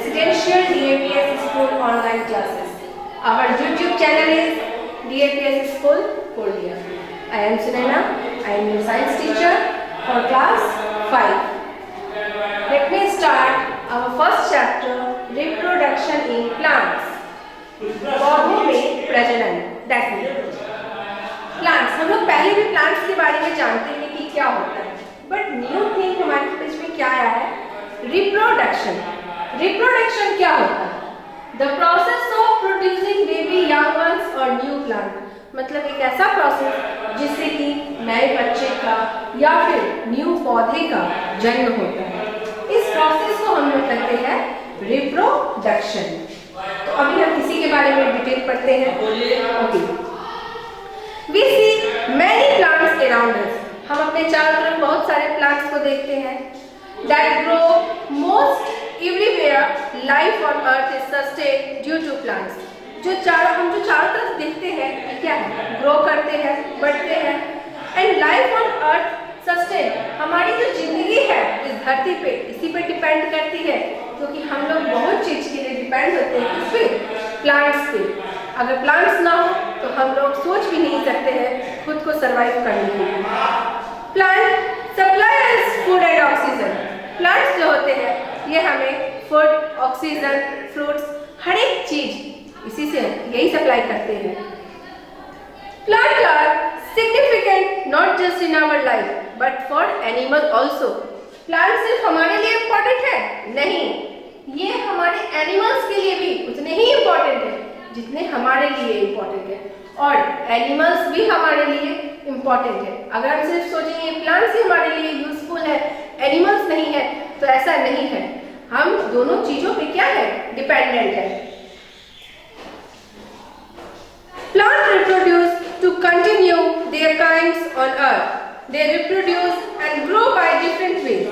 Residential DAPS School online classes. Our YouTube channel is DAPS School Purnia. I am Sunaina. I am your science teacher for class 5. Let me start our first chapter, reproduction in plants. पौधों में प्रजनन, that means plants. हम लोग पहले भी plants के बारे में जानते हैं कि क्या होता है, but new thing हमारे पेज में क्या आया है? Reproduction. Reproduction क्या होता है? The process of producing baby young ones or new plant. मतलब एक ऐसा प्रोसेस जिससे कि नए बच्चे का या फिर न्यू पौधे का जन्म होता है. इस प्रोसेस को हम लोग कहते हैं रिप्रोडक्शन. तो अभी हम इसी के बारे में डिटेल पढ़ते हैं. Okay. We see many plants around us. हम अपने चारों तरफ बहुत सारे प्लांट्स को देखते हैं. That grow most everywhere. Life on earth is sustained due to plants. हम जो चारों तरफ देखते हैं ये क्या है? ग्रो करते हैं, बढ़ते हैं. And life on earth sustain, हमारी जो जिंदगी है इस धरती पे इसी पे डिपेंड करती है, क्योंकि हम लोग बहुत चीज के लिए डिपेंड होते हैं. किस पे? प्लांट्स पे. अगर प्लांट्स ना हो तो हम लोग सोच भी नहीं सकते हैं खुद को सरवाइव करने के लिए. Plant supply food and oxygen. Plants जो होते हैं ये हमें फूड, ऑक्सीजन, फ्रूट्स, हर एक चीज इसी से यही सप्लाई करते हैं. Plant are significant not just in our life but for animal also. Plant सिर्फ हमारे लिए इम्पोर्टेंट है नहीं, ये हमारे एनिमल्स के लिए भी उतने ही इम्पोर्टेंट है जितने हमारे लिए इम्पोर्टेंट है. और एनिमल्स भी हमारे लिए इम्पोर्टेंट है. अगर हम सिर्फ सोचेंगे प्लांट्स ही हमारे लिए यूजफुल है, एनिमल्स नहीं है, तो ऐसा नहीं है. हम दोनों चीजों पे क्या है? डिपेंडेंट है. Plants reproduce to continue their kinds on earth. They reproduce and grow by different ways.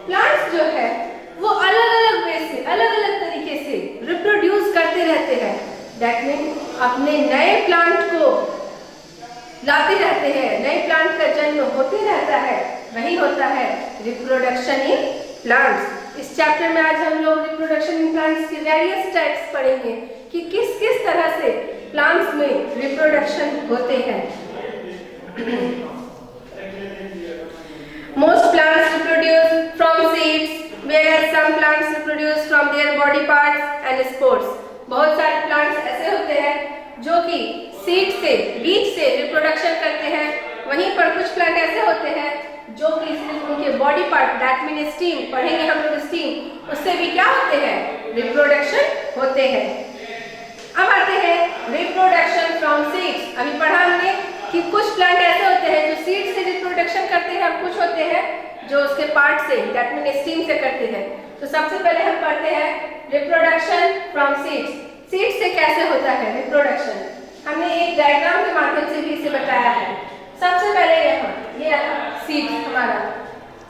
Plants जो है वो अलग-अलग वे से, अलग-अलग तरीके से रिप्रोड्यूस करते रहते हैं. That means अपने नए प्लांट को लाते रहते हैं, नए प्लांट का जन्म होते रहता है. वही होता है रिप्रोडक्शन इन प्लांट्स. इस चैप्टर में आज हम लोग रिप्रोडक्शन इन प्लांट्स के वेरियस टाइप्स पढ़ेंगे कि किस किस तरह से प्लांट्स में रिप्रोडक्शन होते हैं. Most plants reproduce from seeds, whereas some plants reproduce from their body parts and spores. बहुत सारे प्लांट्स ऐसे होते हैं जो कि सीड से, बीज से रिप्रोडक्शन करते हैं. वहीं पर कुछ प्लांट ऐसे होते हैं जो कि सिर्फ उनके body part, that mean steam, पढ़ेंगे हम लोग स्टीम, उससे भी क्या होते हैं? रिप्रोडक्शन होते हैं. अब आते हैं रिप्रोडक्शन फ्रॉम सीड्स. अभी पढ़ा हमने कि कुछ प्लांट ऐसे होते हैं जो सीड से रिप्रोडक्शन करते हैं, और कुछ होते हैं जो उसके पार्ट से, दैट मीन स्टीम से करते हैं. तो सबसे पहले हम पढ़ते हैं रिप्रोडक्शन फ्रॉम सीड्स. सीड से कैसे होता है रिप्रोडक्शन? हमने एक डायग्राम के माध्यम से भी इसे बताया है. सबसे पहले ये सीड हमारा,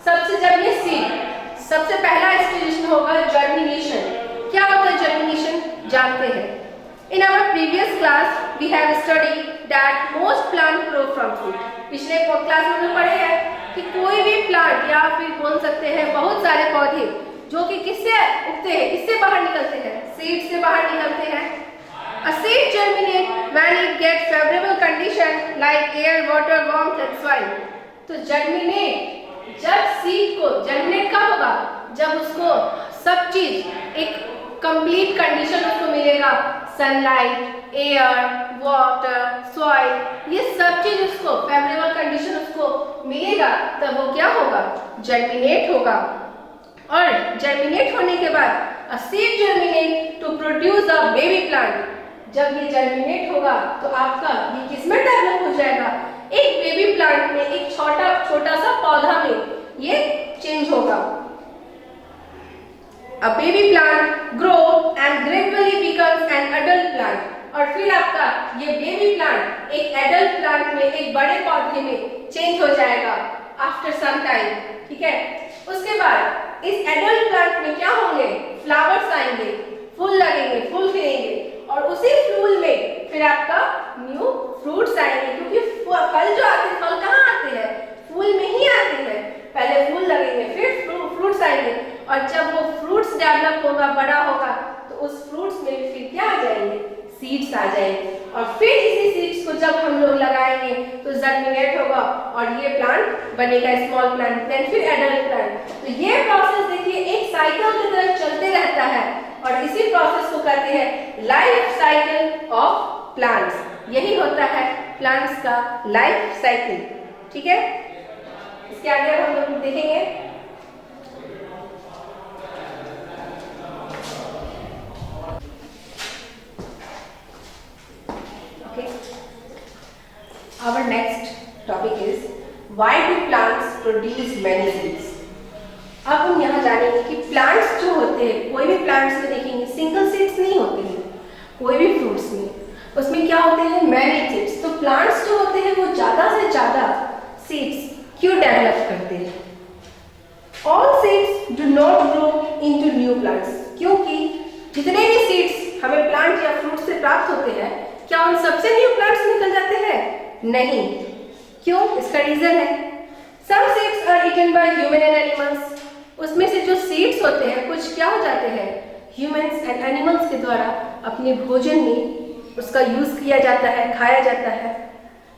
जब ये सीड, सबसे पहला स्टेज होगा जर्मिनेशन. क्या होता है जर्मिनेशन? जानते हैं. In our previous class, we have studied that most plants grow from seed. पिछले क्लास में हमने पढ़े हैं कि कोई भी प्लांट या फिर बोल सकते हैं बहुत सारे पौधे जो कि किससे उगते हैं, किससे बाहर निकलते हैं? सीड से बाहर निकलते हैं. A seed germinate when it gets favorable condition like air, water, warmth and soil. तो germinate, जब सीड को germinate कब होगा? जब उसको सब चीज एक कंप्लीट कंडीशन उसको मिलेगा. सनलाइट, एयर, वाटर, सॉइल, ये सब चीज उसको फेवरेबल कंडीशन उसको मिलेगा, तब वो क्या होगा? जर्मिनेट होगा. और जर्मिनेट होने के बाद a seed germinate to produce a baby plant. जब ये जर्मिनेट होगा तो आपका ये किसमें डेवलप हो जाएगा? एक बेबी प्लांट में, एक छोटा सा पौधा में ये चेंज होगा. A baby plant grow and gradually becomes an adult plant. और फिर आपका ये बेबी प्लांट एक एडल्ट प्लांट में, एक बड़े पौधे में चेंज हो जाएगा आफ्टर सम टाइम. ठीक है. उसके बाद इस एडल्ट प्लांट में क्या होंगे? फ्लावर्स आएंगे, फूल लगेंगे, फूल खिलेंगे, और उसी फूल में फिर आपका न्यू फ्रूट्स आएंगे. क्योंकि फल जो आते हैं, फल कहाँ आते हैं? फूल में ही आते हैं. पहले फूल लगेंगे, फिर फ्रूट्स आएंगे, और जब वो फ्रूट्स डेवलप डेवलप होगा, बड़ा होगा, तो उस फ्रूट्स में फिर क्या आ जाएंगे, सीड्स आ जाएंगे। और फिर इसी सीड्स को जब हम लोग लगाएंगे तो जर्मिनेट होगा और ये प्लांट बनेगा, स्मॉल प्लांट, देन फिर एडल्ट प्लांट। तो ये प्रोसेस देखिए एक साइकिल की तरह चलते रहता है और इसी प्रोसेस को कहते हैं लाइफ साइकिल ऑफ प्लांट्स। यही होता है प्लांट्स का लाइफ साइकिल। ठीक है, इसके आगे हम लोग देखेंगे। Our next topic is why do plants produce many seeds? अब हम यहाँ जानेंगे कि प्लांट्स जो होते हैं, कोई भी प्लांट्स में देखेंगे सिंगल सीड्स नहीं होते हैं, कोई भी फ्रूट्स में, उसमें क्या होते हैं, मैनी सीड्स। तो प्लांट्स जो होते हैं वो ज्यादा से ज्यादा सीड्स क्यों डेवलप करते हैं? All seeds do not grow into new plants, क्योंकि जितने भी सीड्स हमें प्लांट या फ्रूट से प्राप्त होते हैं, क्या उन सबसे न्यू प्लांट्स निकल जाते हैं? नहीं। क्यों? इसका रीजन है, some seeds are eaten by human and animals. उसमें से जो सीड्स होते हैं कुछ क्या हो जाते हैं, ह्यूमंस एंड एनिमल्स के द्वारा अपने भोजन में उसका यूज किया जाता है, खाया जाता है।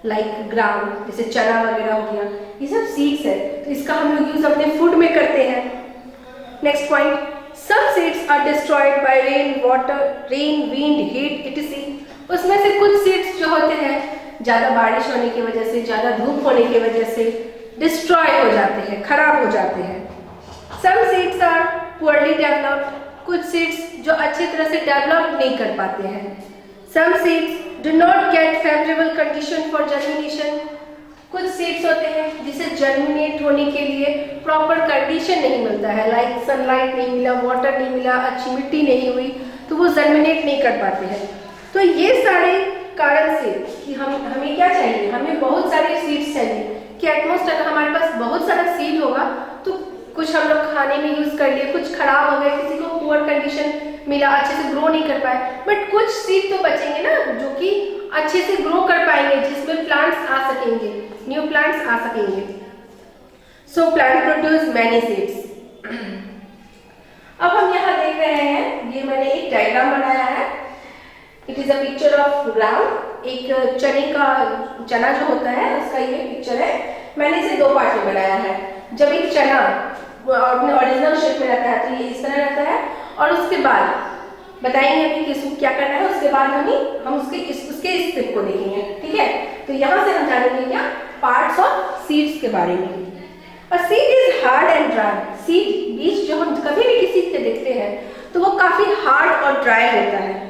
लाइक ग्राम, जैसे चना वगैरह हो गया, ये सब सीड्स है, तो इसका हम लोग यूज अपने फूड में करते हैं। Next point, some seeds are destroyed by rain, water, rain, wind, heat etc। उसमें से कुछ सीड्स जो होते हैं ज्यादा बारिश होने की वजह से, ज्यादा धूप होने की वजह से डिस्ट्रॉय हो जाते हैं, खराब हो जाते हैं। Some seeds are poorly developed, कुछ सीड्स जो अच्छी तरह से डेवलप नहीं कर पाते हैं। Some seeds do not get favourable condition for germination, कुछ सीड्स होते हैं जिसे जर्मिनेट होने के लिए प्रॉपर कंडीशन नहीं मिलता है, लाइक सनलाइट नहीं मिला, वाटर नहीं मिला, अच्छी मिट्टी नहीं हुई, तो वो जर्मिनेट नहीं कर पाते हैं। तो ये सारे कारण से कि हमें क्या चाहिए, हमें बहुत सारे सीड्स चाहिए कि एटमोस्ट अगर हमारे पास बहुत सारा सीड होगा तो कुछ हम लोग खाने में यूज कर लिए, कुछ खराब हो गए, किसी को पुअर कंडीशन मिला, अच्छे से ग्रो नहीं कर पाए, बट कुछ सीड तो बचेंगे ना जो कि अच्छे से ग्रो कर पाएंगे, जिसमें प्लांट्स आ सकेंगे, न्यू प्लांट्स आ सकेंगे। सो प्लांट प्रोड्यूस मैनी सीड्स। अब हम यहाँ देख रहे हैं, ये मैंने एक डायग्राम बनाया है। It is a picture of ground, एक चना जो होता है उसका ये पिक्चर है। मैंने इसे दो पार्ट में बनाया है। जब एक चना अपने ओरिजिनल शेप में रहता है तो ये इस तरह रहता है, और उसके बाद बताएंगे अभी कि इसको क्या करना है, उसके बाद हम उसके स्टेप को देखेंगे। ठीक है, तो यहाँ से हम जानेंगे क्या, पार्ट्स ऑफ सीड्स के बारे में। और seed is hard and dry, seed बीज जो हम कभी भी किसी से देखते हैं तो वो काफी हार्ड और ड्राई होता है।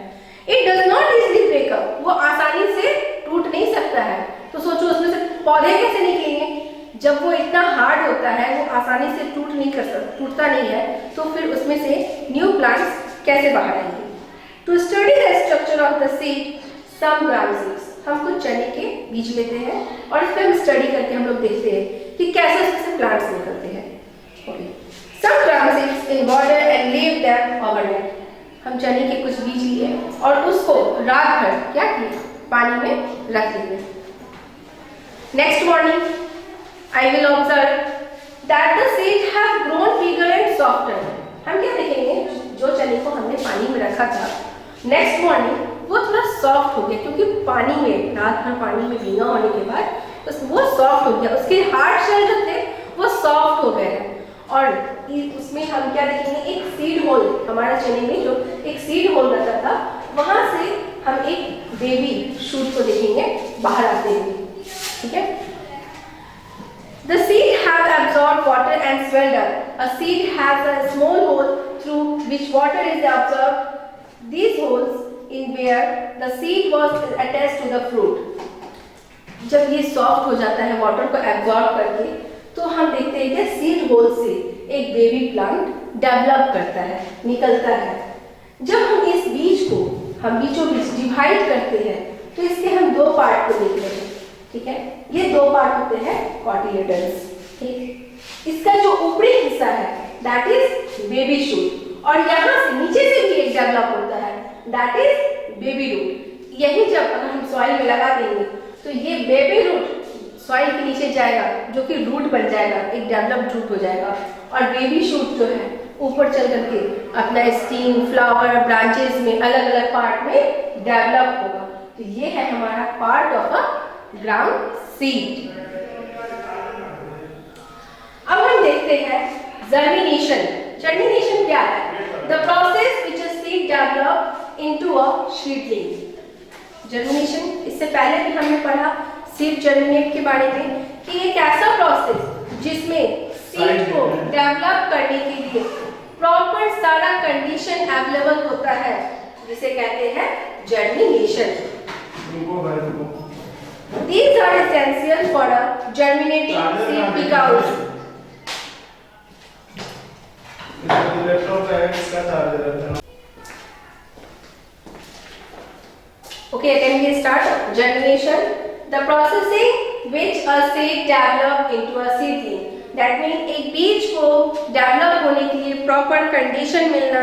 It does not easily break up, वो आसानी से टूट नहीं सकता है। तो सोचो उसमें से पौधे कैसे निकलेंगे, जब वो इतना हार्ड होता है, वो आसानी से टूटता नहीं है, तो फिर उसमें से न्यू प्लांट्स कैसे बाहर आएंगे। To study the structure of the seed, some gram seeds, हम कुछ चने के बीज लेते हैं और इस पर हम स्टडी करके हम लोग देखते हैं कि कैसे उसमें से प्लांट्स निकलते हैं। Okay, some gram seeds in water and leave them overnight. हम चने के कुछ बीज लिए और उसको रात भर क्या किए, पानी में रख दिए। Next morning I will observe that the seed have grown bigger and softer. हम क्या देखेंगे, जो चने को हमने पानी में रखा था, नेक्स्ट मॉर्निंग वो थोड़ा सॉफ्ट हो गया, क्योंकि पानी में रात भर पानी में भीगा होने के बाद वो सॉफ्ट हो गया, उसके हार्ड शेल जो थे वो सॉफ्ट हो गए हैं। और उसमें हम क्या देखेंगे, एक सीड होल, हमारा चने में जो एक सीड होल रहता था, वहां से हम एक बेबी शूट को देखेंगे बाहर आते हुए। ठीक है, the seed have absorbed water and swelled up. A seed has a small hole through which water is absorbed. These holes in where the seed was attached to the fruit. जब ये soft हो जाता है water को absorb करके, तो हम देखते हैं कि सीड होल से एक बेबी प्लांट डेवलप करता है, निकलता है। जब हम इस बीज को हम बीचों बीच डिवाइड करते हैं तो इसके हम दो पार्ट को देख रहे हैं। ठीक है, ये दो पार्ट होते हैं कॉटिलेडन्स। ठीक, इसका जो ऊपरी हिस्सा है दैट इज बेबी शूट, और यहाँ से नीचे से भी एक डेवलप होता है दैट इज बेबी रूट। यही जब अगर हम सॉइल में लगा देंगे तो ये बेबी रूट सॉइल के नीचे जाएगा, जो कि रूट बन जाएगा, एक डेवलप्ड रूट हो जाएगा, और बेबी शूट जो है ऊपर चल करके अपना स्टीम, फ्लावर, ब्रांचेस में अलग अलग पार्ट में डेवलप होगा। तो ये है हमारा part of a ground seed. अब हम देखते हैं जर्मिनेशन। जर्मिनेशन क्या है? The process which a seed develop into a seedling. Germination, इससे पहले भी हमने पढ़ा सीड जर्मिनेट के बारे में कि एक ऐसा प्रोसेस जिसमें सीड को डेवलप करने के लिए प्रॉपर सारा कंडीशन अवेलेबल होता है, जिसे कहते हैं germination. These are essential for a germinating seed because okay, can we start? Germination, the processing which a seed develop into a seedling. That means एक बीज को डेवलप होने के लिए प्रॉपर कंडीशन मिलना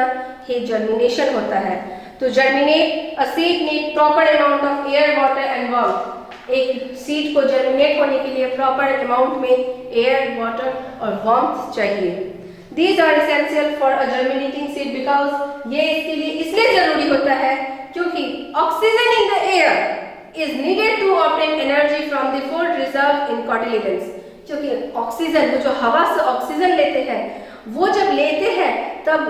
ही जर्मिनेशन होता है। तो germinate a seed need proper amount of air, water and warmth. एक सीड को जर्मिनेट होने के लिए प्रॉपर अमाउंट में एयर, वाटर और वार्मथ चाहिए। These are essential for a germinating seed because ये इसके लिए इसलिए जरूरी होता है क्योंकि oxygen in the air is needed to obtain energy from the food reserve in cotyledons. क्योंकि ऑक्सीजन, वो जो हवा से ऑक्सीजन लेते हैं, वो जब लेते हैं तब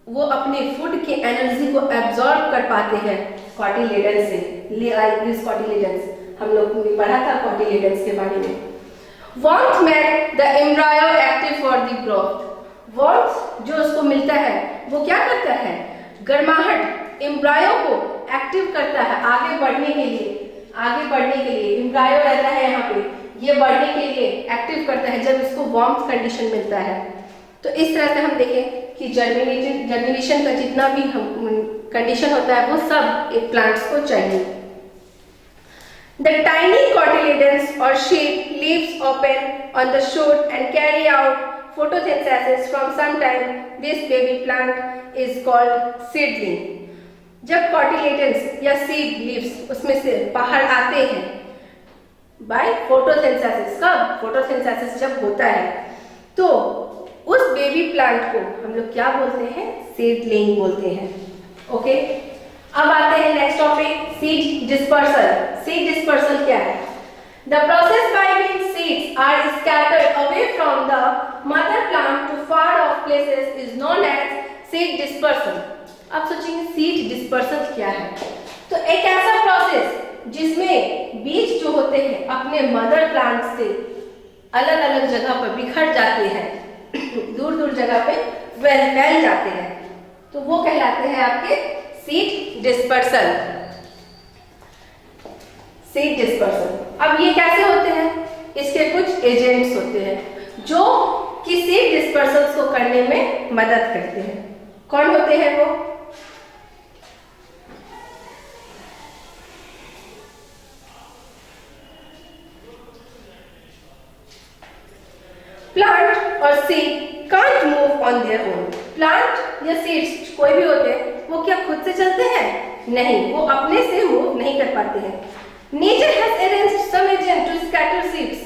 वो अपने फूड की एनर्जी को एब्जॉर्ब कर पाते हैं कॉटिलेडन्स से। दिस कॉटिलेडन्स हम लोग ने पढ़ा था कॉटिलेडन्स के बारे में। Warmth make the embryo active for the growth. Warmth जो उसको मिलता है वो क्या करता है? गर्माहट एम्ब्रायो को एक्टिव करता है आगे बढ़ने के लिए। आगे बढ़ने के लिए एम्ब्रायो रहता है यहाँ पे, ये बढ़ने के लिए एक्टिव करता है जब इसको वार्मथ कंडीशन मिलता है। तो इस तरह से हम देखें कि जर्मिनेशन का जितना भी कंडीशन होता है वो सब एक प्लांट्स को चाहिए। The tiny cotyledons or sheath leaves open on the shoot and carry out photosynthesis. From some time, this baby plant is called seedling. जब cotyledons या seed leaves उसमें से बाहर आते हैं by photosynthesis, कब photosynthesis जब होता है तो उस बेबी प्लांट को हम लोग क्या बोलते हैं? सीडलिंग बोलते हैं। ओके, अब आते हैं next topic, seed dispersal. Seed dispersal क्या है? The process by which seeds are scattered away from the mother plant to far off places is known as seed dispersal. अब सोचेंगे सीड डिस्पर्सल क्या है? तो एक ऐसा प्रोसेस जिसमें बीज जो होते हैं अपने मदर प्लांट से अलग अलग जगह पर बिखर जाते हैं, दूर दूर जगह पे फैल जाते हैं, तो वो कहलाते हैं आपके सीड डिस्पर्सल। Seed dispersal. अब ये कैसे होते हैं? इसके कुछ एजेंट्स होते हैं जो कि सीड डिस्पर्सल को करने में मदद करते हैं। कौन होते हैं वो? प्लांट और seed can't move on their own. Plant या सीड्स कोई भी होते हैं वो क्या खुद से चलते हैं? नहीं, वो अपने से मूव नहीं कर पाते हैं। Nature has arranged some agent to scatter seeds.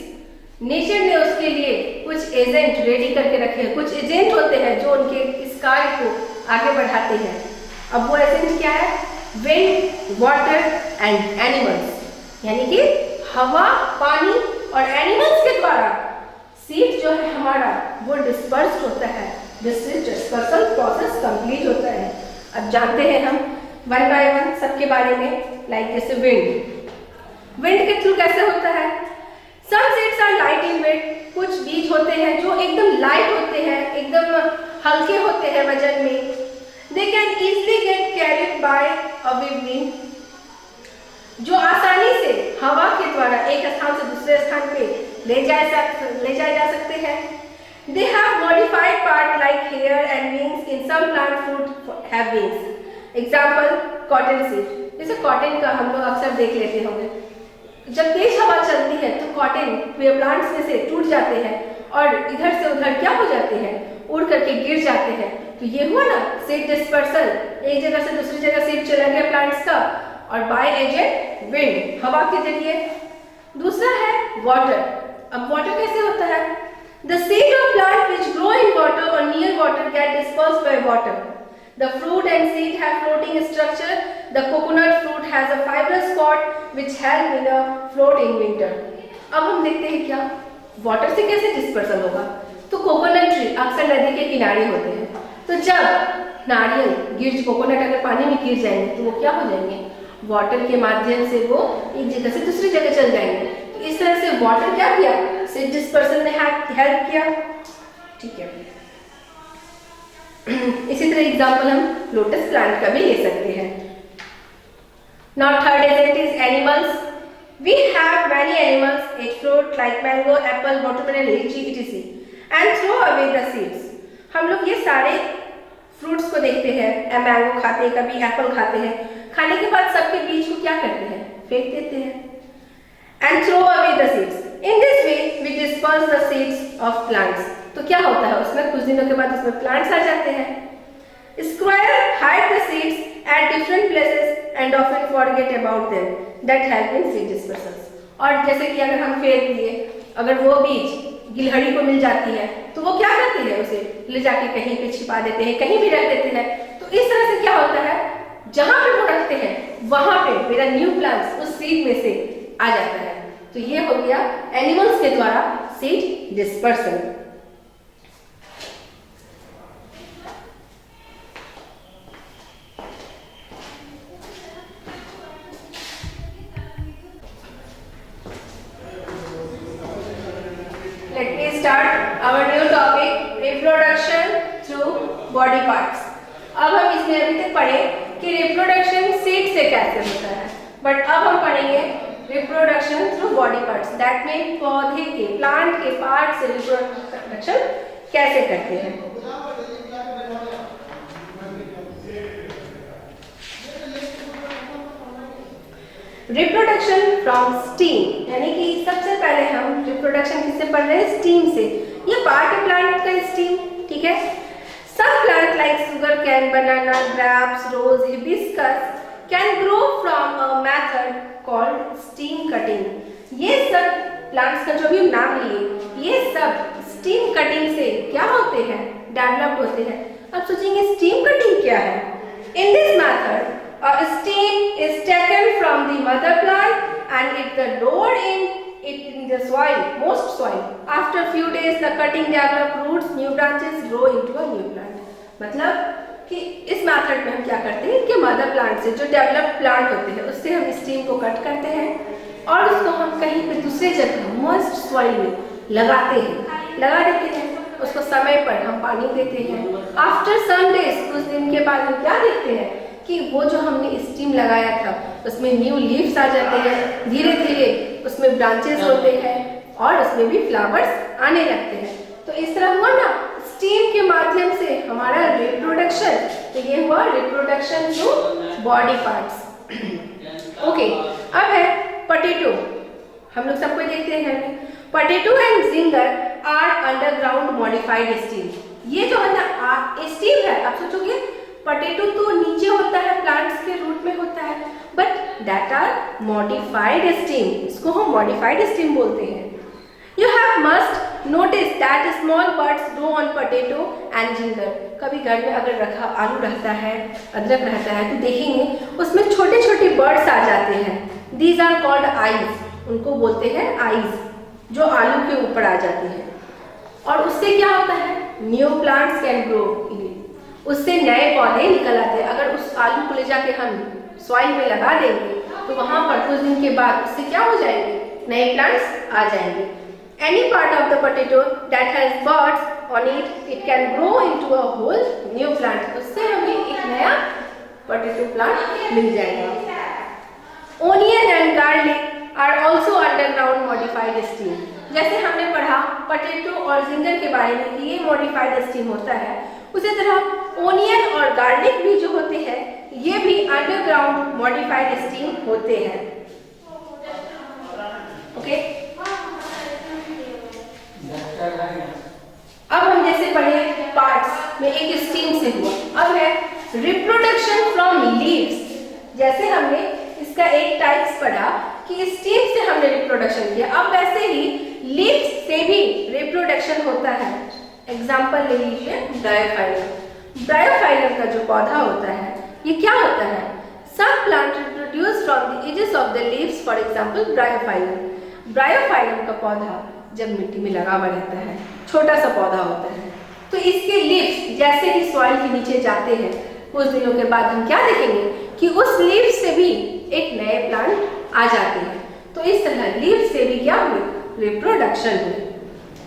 Nature ने उसके लिए कुछ एजेंट रेडी करके रखे हैं। कुछ एजेंट होते हैं जो उनके इस कार्य को आगे बढ़ाते हैं। अब वो एजेंट क्या है? विंड, वाटर एंड एनिमल्स, यानी कि हवा, पानी और एनिमल्स के द्वारा सीड जो है हमारा वो डिस्पर्स्ड होता है, जिससे डिस्पर्सल प्रोसेस कंप्लीट होता है। अब जानते हैं हम वन बाय वन सबके बारे में। लाइक जैसे विंड के थ्रू कैसे होता है? Some seeds are light in weight. कुछ बीज होते हैं जो एकदम लाइट होते हैं, एकदम हल्के होते हैं वजन में। They can easily get carried by a wind, जो आसानी से हवा के द्वारा एक स्थान से दूसरे स्थान पे ले जाए जा सकते हैं। They have modified part like hair and wings. In some plant fruit have wings. Example, cotton seed. जैसे कॉटन का हम लोग अक्सर देख लेते होंगे, जब तेज हवा चलती है तो कॉटन प्लांट्स में से टूट जाते हैं और इधर से उधर क्या हो जाते हैं? उड़ करके गिर जाते हैं। तो ये हुआ ना सीड डिस्पर्सल। एक जगह से दूसरी जगह सीड चला गया प्लांट्स का, और बाय एजेंट विंड, हवा के जरिए। दूसरा है वाटर। अब वाटर कैसे होता है? The seed of plant which grow in water or near water get dispersed by water. The fruit and seed have floating structure. The coconut fruit has a fibrous pod which help in the float in winter. अब हम देखते हैं क्या water से कैसे dispersal होगा। तो coconut tree अक्सर नदी के किनारे होते हैं, तो जब नारियल कोकोनट अगर पानी में गिर जाएंगे तो वो क्या हो जाएंगे, वाटर के माध्यम से वो एक जगह से दूसरी जगह चल जाएंगे। तो इस तरह से वाटर क्या किया, सीड डिस्पर्सल ने हेल्प किया। ठीक है, इसी तरह एग्जांपल हम लोटस प्लांट का भी ले सकते हैं। Now third is animals. We have many animals, eat fruit like mango, apple, watermelon, lychee, etc. and throw away the seeds. हम लोग ये सारे फ्रूट्स को देखते हैं, मैंगो खाते हैं, कभी एप्पल खाते हैं, खाने के बाद सबके बीज को क्या करते हैं, फेंक देते हैं। And throw away the seeds. In this way, we disperse the seeds of plants. तो क्या होता है उसमें, कुछ दिनों के बाद उसमें प्लांट्स आ जाते हैं। Squirrel hide the seeds at different places and often forget about them. That help in seed dispersal. और जैसे कि अगर हम फेंक दिए, अगर वो बीज गिलहरी को मिल जाती है तो वो क्या करती है, उसे ले जाके कहीं पे छिपा देते हैं, कहीं भी रख देते हैं। तो इस तरह से क्या होता है, जहां पे वो रखते हैं वहां पे मेरा न्यू प्लांट्स उस सीड में से आ जाता है। तो ये हो गया एनिमल्स के द्वारा seed dispersal. Let me start our new topic, reproduction through body parts. अब हम इसमें अभी तक पढ़े कि रिप्रोडक्शन सीड से कैसे होता है, बट अब हम पढ़ेंगे reproduction through body parts. That mean पौधे के, प्लांट के पार्ट से रिप्रोडक्शन कैसे करते हैं। रिप्रोडक्शन फ्रॉम स्टीम, यानी कि सबसे पहले हम रिप्रोडक्शन किससे पढ़ रहे हैं, स्टीम से। ये पार्ट है प्लांट का, स्टीम। ठीक है, सब plant like sugar cane, banana, grapes, rose, hibiscus can grow from a method called stem cutting. ये सब प्लांट्स का जो भी नाम लिए, ये सब स्टीम कटिंग से क्या होते हैं, डेवलप्ड होते हैं। अब सोचेंगे स्टीम कटिंग क्या है। In this method a stem is taken from the mother plant and it lowered in the soil, most soil. After few days the cutting develop roots, new branches grow into a new plant. मतलब कि इस method में हम क्या करते हैं कि mother plant से, जो डेवलप्ड प्लांट होते हैं, उससे हम स्टेम को कट करते हैं और उसको हम कहीं पे दूसरे जगह मॉइस्ट सॉइल में लगाते हैं, लगा देते हैं। उसको समय पर हम पानी देते हैं। आफ्टर सम डेज, कुछ दिन के बाद हम क्या देखते हैं कि वो जो हमने स्टीम लगाया था उसमें न्यू लीव्स आ जाते हैं, धीरे धीरे उसमें ब्रांचेस होते हैं और उसमें भी फ्लावर्स आने लगते हैं। तो इस तरह हुआ ना स्टीम के माध्यम से हमारा रिप्रोडक्शन। तो ये हुआ reproduction through body parts. Okay, अब है पोटैटो। हम लोग सबको देखते हैं potato and ginger are underground modified stem. ये जो है ना स्टीम है, आप सोचोगे पोटैटो तो नीचे होता है, प्लांट्स के रूट में होता है, but that are modified stem. इसको हम मॉडिफाइड स्टीम बोलते हैं। You have must notice that small buds grow on potato and ginger. कभी घर में अगर रखा आलू रहता है, अदरक रहता है, तो देखेंगे उसमें छोटे छोटे बर्ड्स आ जाते हैं। दीज आर कॉल्ड आईज, उनको बोलते हैं आईज, जो आलू के ऊपर आ जाती है। और उससे क्या होता है, new plants can grow in it, उससे नए पौधे निकल आते हैं। अगर उस आलू को ले जाके हम सॉइल में लगा देंगे तो वहां पर कुछ दिन के बाद उससे क्या हो जाएंगे, नए प्लांट्स आ जाएंगे। Any part of the potato that has buds on it, it can grow into a whole new plant. उससे हमें एक नया पोटैटो प्लांट मिल जाएगा। Onion and garlic are also underground modified stem. जैसे हमने पढ़ा पोटैटो और जिंगर के बारे में कि ये मॉडिफाइड स्टीम होता है, उसी तरह ओनियन और गार्लिक भी जो होते हैं ये भी अंडरग्राउंड मॉडिफाइड स्टीम होते हैं। ओके, अब हम जैसे पढ़े पार्ट्स में एक स्टीम से हुआ। अब है रिप्रोडक्शन फ्रॉम लीव्स। जैसे हमने इसका एक टाइप्स पढ़ा कि स्टीम से हमने रिप्रोडक्शन किया, अब वैसे ही लीव्स से भी रिप्रोडक्शन होता है। एग्जाम्पल ले लीजिए ब्रायोफाइलम। ब्रायोफाइलम का जो पौधा होता है ये क्या होता है? Some plant reproduce from the edges of the leaves, for example bryophyllum. Bryophyllum का पौधा जब मिट्टी में लगा हुआ रहता है, छोटा सा पौधा होता है, तो इसके लीव्स जैसे ही सॉइल के नीचे जाते हैं, कुछ दिनों के बाद हम क्या देखेंगे कि उस लीव्स से भी एक नए प्लांट आ जाते हैं। तो इस तरह लीव्स से भी क्या हुए? रिप्रोडक्शन हुए।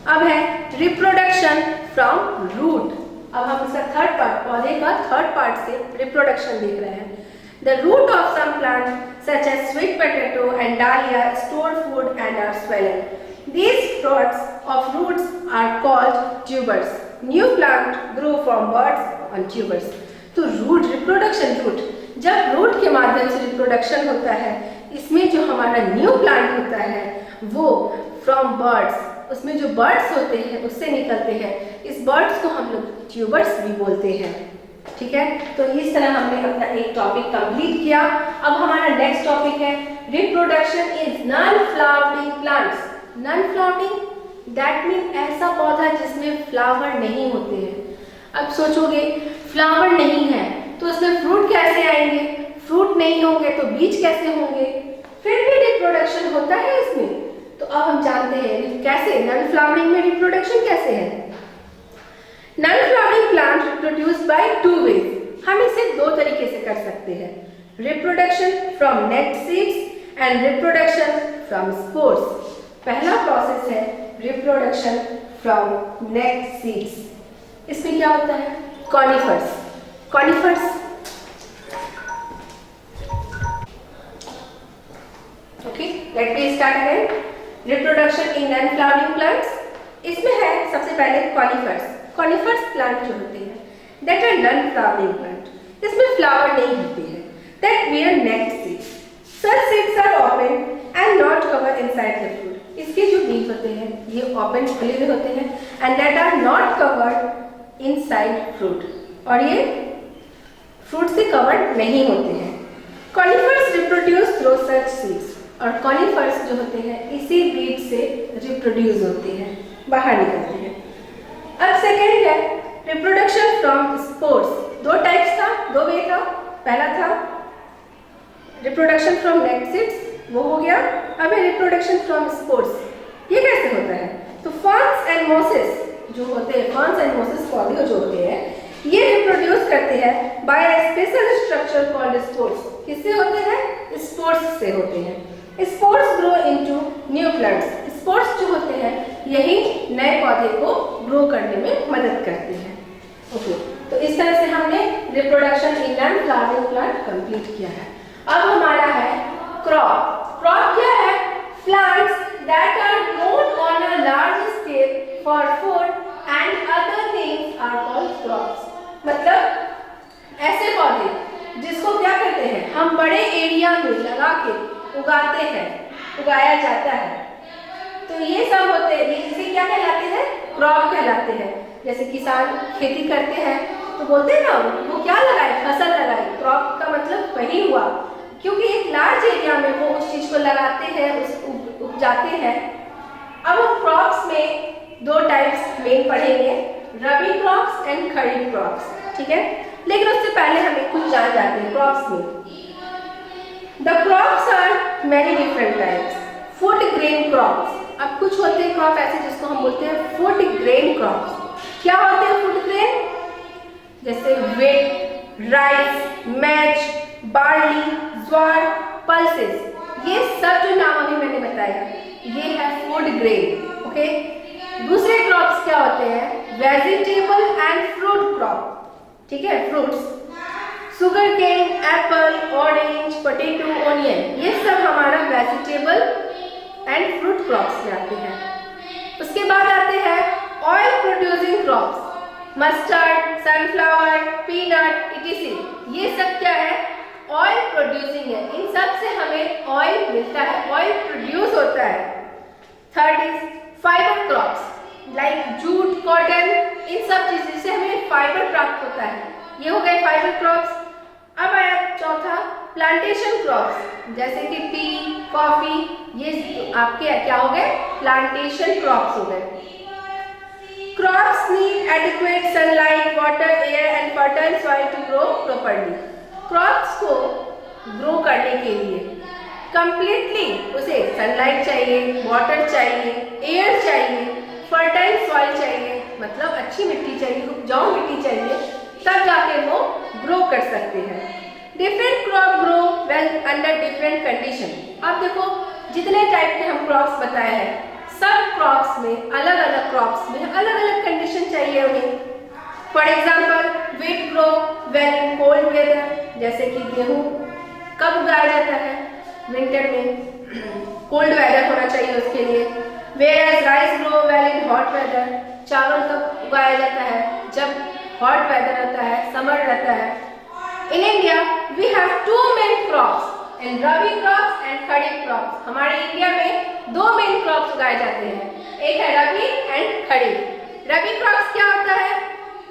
अब है रिप्रोडक्शन फ्रॉम रूट। अब हम इसका थर्ड पार्ट, पौधे का थर्ड पार्ट से रिप्रोडक्शन देख रहे हैं। The root of some plants such as sweet potato and dahlia store food and are swollen. These plots of roots are called tubers. New plant grow from buds on tubers. तो root, reproduction root, जब root के माध्यम से reproduction होता है, इसमें जो हमारा न्यू प्लांट होता है वो फ्रॉम बर्ड्स, उसमें जो बर्ड्स होते हैं उससे निकलते हैं। इस बर्ड्स को हम लोग ट्यूबर्स भी बोलते हैं। ठीक है, तो इस तरह हमने अपना एक टॉपिक कंप्लीट किया। अब हमारा नेक्स्ट टॉपिक है reproduction is non flowering plants. Non flowering that mean ऐसा पौधा जिसमें फ्लावर नहीं होते हैं। अब सोचोगे फ्लावर नहीं है तो उसमें फ्रूट कैसे आएंगे? फ्रूट नहीं होंगे तो बीज कैसे होंगे? फिर भी रिप्रोडक्शन होता है इसमें। तो अब हम जानते हैं कैसे नॉन फ्लावरिंग में रिप्रोडक्शन कैसे है। Non flowering plant reproduce by two ways. हम इसे दो तरीके से कर सकते हैं, reproduction from naked seeds and reproduction from spores. पहला प्रोसेस है रिप्रोडक्शन फ्रॉम नेट सीड्स। इसमें क्या होता है? Conifers. Conifers okay, let me start again. Reproduction in non flowering plants, इसमें है सबसे पहले कॉनिफर्स। कॉनिफर्स प्लांट जो होते हैं that are non flowering plant, इसमें फ्लावर नहीं होते हैं, that bear naked seeds. Such seeds are open and not cover inside the fruit. इसके जो बीज होते हैं ये ओपन खुले हुए होते हैं and that are not covered inside fruit, और ये फ्रूट से कवर्ड नहीं होते हैं। Conifers reproduce through such seeds, और कॉनिफर्स जो होते हैं इसी बीज से रिप्रोड्यूस होते हैं, बाहर निकलते हैं। अब सेकेंड है रिप्रोडक्शन फ्रॉम स्पोर्स। दो टाइप्स था, दो वे था। पहला था रिप्रोडक्शन फ्रॉम नेट सीड्स, वो हो गया। अब है रिप्रोडक्शन फ्रॉम स्पोर्स। ये कैसे होता है? तो फर्न्स एंड मोसेस जो होते हैं, फर्न्स एंड मोसेस पौधे जो होते हैं, ये रिप्रोड्यूस करते हैं by a special structure called spores. किससे होते हैं? स्पोर्स से होते हैं। Spores grow into new plants. Spores जो होते हैं यही नए पौधे को ग्रो करने में मदद करते हैं। ओके, तो इस तरह से हमने reproduction in non flowering plant complete किया है। अब हमारा है क्रॉप। क्रॉप क्या है? Plants that are grown on a large scale for food and other things are called crops. मतलब ऐसे पौधे जिसको क्या करते हैं हम बड़े एरिया में लगा के उगाते हैं, उगाया जाता है, तो ये सब होते हैं, इसे क्या कहलाते हैं? क्रॉप कहलाते हैं। जैसे किसान खेती करते हैं तो बोलते हैं ना वो क्या लगाए? फसल लगाए। क्रॉप का मतलब वही हुआ, क्योंकि एक लार्ज एरिया में वो उस चीज को लगाते हैं, उपजाते हैं। अब हम क्रॉप्स में दो टाइप्स मेन पढ़ेंगे, रबी क्रॉप्स एंड खरीफ क्रॉप्स। ठीक है, लेकिन उससे पहले हमें कुछ जान जाते हैं क्रॉप्स में। The crops are many different types. Food grain crops. अब कुछ होते हैं क्रॉप ऐसे जिसको हम बोलते हैं फूड ग्रेन क्रॉप्स। क्या होते हैं फूड ग्रेन? जैसे wheat, rice, maize, barley, jowar, pulses, ये सब जो नाम अभी मैंने बताया ये है फूड ग्रेन। ओके, दूसरे क्रॉप्स क्या होते हैं? Vegetable and fruit crop. ठीक है, fruits, sugar cane, apple, orange, potato, onion, ये सब हमारा वेजिटेबल एंड फ्रूट क्रॉप्स में आते हैं। उसके बाद आते हैं oil producing crops, mustard, sunflower, peanut, etc.. ये सब क्या है? ऑयल प्रोड्यूसिंग है। इन सब से हमें ऑयल मिलता है, ऑयल प्रोड्यूस होता है। Third is fibre crops like jute, cotton, इन सब चीजों से हमें फाइबर प्राप्त होता है। ये हो गए फाइबर क्रॉप्स। अब आया चौथा प्लांटेशन क्रॉप्स जैसे कि टी, कॉफी, ये आपके क्या हो गए? प्लांटेशन क्रॉप्स हो गए। Crops need adequate sunlight, water, air and fertile soil to grow properly. Crops को ग्रो करने के लिए कंप्लीटली उसे सनलाइट चाहिए, वाटर चाहिए, एयर चाहिए, फर्टाइल सॉइल चाहिए, मतलब अच्छी मिट्टी चाहिए, उपजाऊ मिट्टी चाहिए, तब जाके वो ग्रो कर सकते हैं। Different crop grow well under different condition. अब देखो जितने टाइप के हम क्रॉप्स बताए हैं, सब क्रॉप्स में अलग अलग क्रॉप्स में अलग अलग कंडीशन चाहिए उन्हें। For example wheat grow well in cold weather, जैसे कि गेहूँ कब उगाया जाता है? विंटर में। कोल्ड वेदर होना चाहिए उसके लिए। Where rice grow well in hot weather, चावल कब उगाया जाता है? जब हॉट वेदर रहता है, समर रहता है। In India we have two main crops and rabi crops and kharif crops. हमारे इंडिया में दो मेन क्रॉप्स उगाए जाते हैं, एक है रबी एंड खरीफ। रबी क्रॉप्स क्या होता है?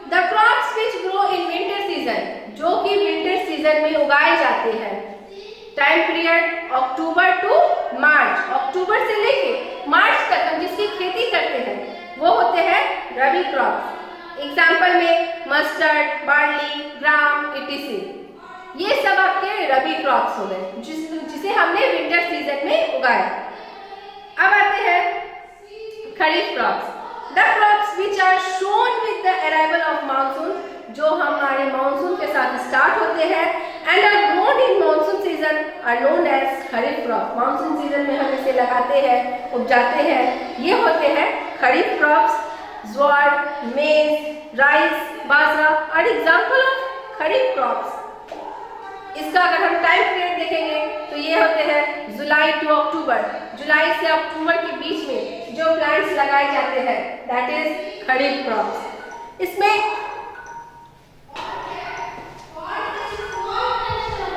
The crops which grow in winter season, जो कि विंटर सीजन में उगाए जाते हैं। टाइम पीरियड अक्टूबर टू मार्च, अक्टूबर से लेके मार्च तक हम जिसकी खेती करते हैं वो होते हैं रबी क्रॉप्स। एग्जाम्पल में मस्टर्ड, बार्ली, ग्राम, etc। ये सब आपके रबी क्रॉप्स हो गए जिसे हमने विंटर सीजन में उगाया। अब आते हैं kharif crops. The crops which are sown with the arrival of monsoon, जो हमारे मानसून के साथ स्टार्ट होते हैं and are grown in monsoon season are known as kharif crop. Monsoon season में हम इसे लगाते हैं, उपजाते हैं, ये होते हैं kharif crops. Jowar, maize, rice, bajra are example of kharif crops. इसका अगर हम टाइम पीरियड देखेंगे तो ये होते हैं जुलाई टू अक्टूबर, जुलाई से अक्टूबर के बीच में जो प्लांट्स लगाए जाते हैं दैट इज खरीफ क्रॉप्स। इसमें